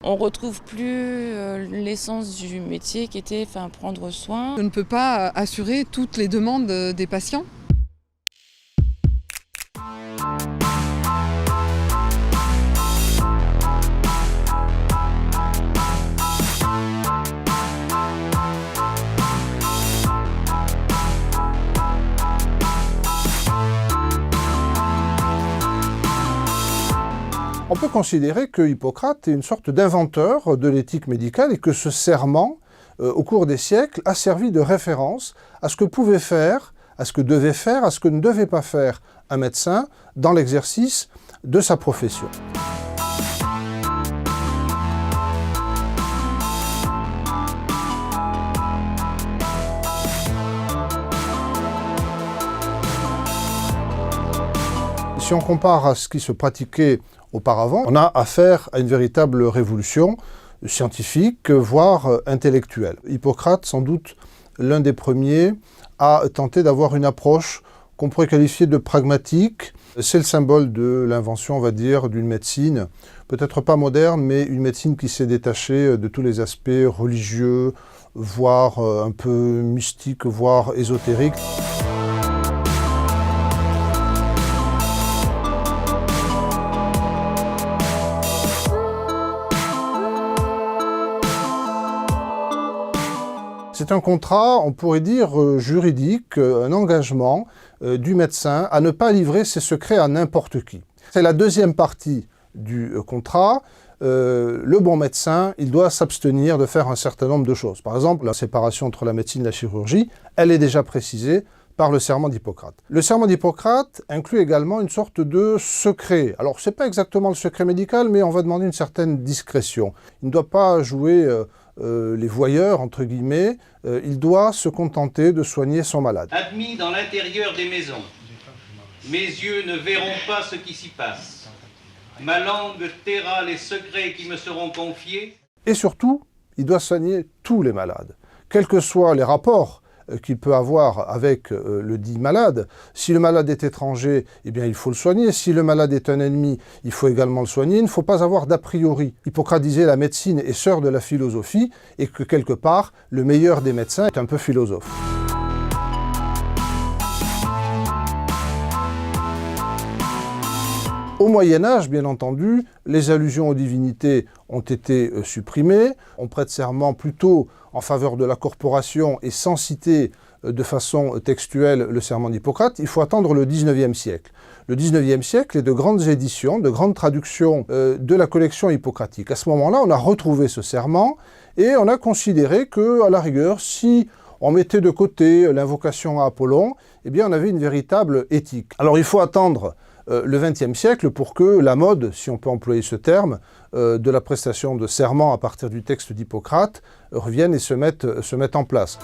On retrouve plus l'essence du métier qui était prendre soin. On ne peut pas assurer toutes les demandes des patients. On peut considérer que Hippocrate est une sorte d'inventeur de l'éthique médicale et que ce serment, au cours des siècles, a servi de référence à ce que pouvait faire, à ce que devait faire, à ce que ne devait pas faire un médecin dans l'exercice de sa profession. Si on compare à ce qui se pratiquait auparavant, on a affaire à une véritable révolution scientifique, voire intellectuelle. Hippocrate, sans doute l'un des premiers, a tenté d'avoir une approche qu'on pourrait qualifier de pragmatique. C'est le symbole de l'invention, on va dire, d'une médecine, peut-être pas moderne, mais une médecine qui s'est détachée de tous les aspects religieux, voire un peu mystiques, voire ésotériques. C'est un contrat, on pourrait dire, juridique, un engagement du médecin à ne pas livrer ses secrets à n'importe qui. C'est la deuxième partie du contrat. Le bon médecin, il doit s'abstenir de faire un certain nombre de choses. Par exemple, la séparation entre la médecine et la chirurgie, elle est déjà précisée par le serment d'Hippocrate. Le serment d'Hippocrate inclut également une sorte de secret. Alors, ce n'est pas exactement le secret médical, mais on va demander une certaine discrétion. Il ne doit pas jouer les voyeurs, entre guillemets, il doit se contenter de soigner son malade. Admis dans l'intérieur des maisons, mes yeux ne verront pas ce qui s'y passe. Ma langue taira les secrets qui me seront confiés. Et surtout, il doit soigner tous les malades, quels que soient les rapports qu'il peut avoir avec le dit malade. Si le malade est étranger, eh bien il faut le soigner. Si le malade est un ennemi, il faut également le soigner. Il ne faut pas avoir d'a priori. Hippocrate disait la médecine est sœur de la philosophie et que quelque part, le meilleur des médecins est un peu philosophe. Au Moyen-Âge, bien entendu, les allusions aux divinités ont été supprimées. On prête serment plutôt en faveur de la corporation et sans citer de façon textuelle le serment d'Hippocrate. Il faut attendre le XIXe siècle. Le XIXe siècle est de grandes éditions, de grandes traductions de la collection hippocratique. À ce moment-là, on a retrouvé ce serment et on a considéré qu'à la rigueur, si on mettait de côté l'invocation à Apollon, eh bien on avait une véritable éthique. Alors il faut attendre le XXe siècle pour que la mode, si on peut employer ce terme, de la prestation de serment à partir du texte d'Hippocrate revienne et se mette en place.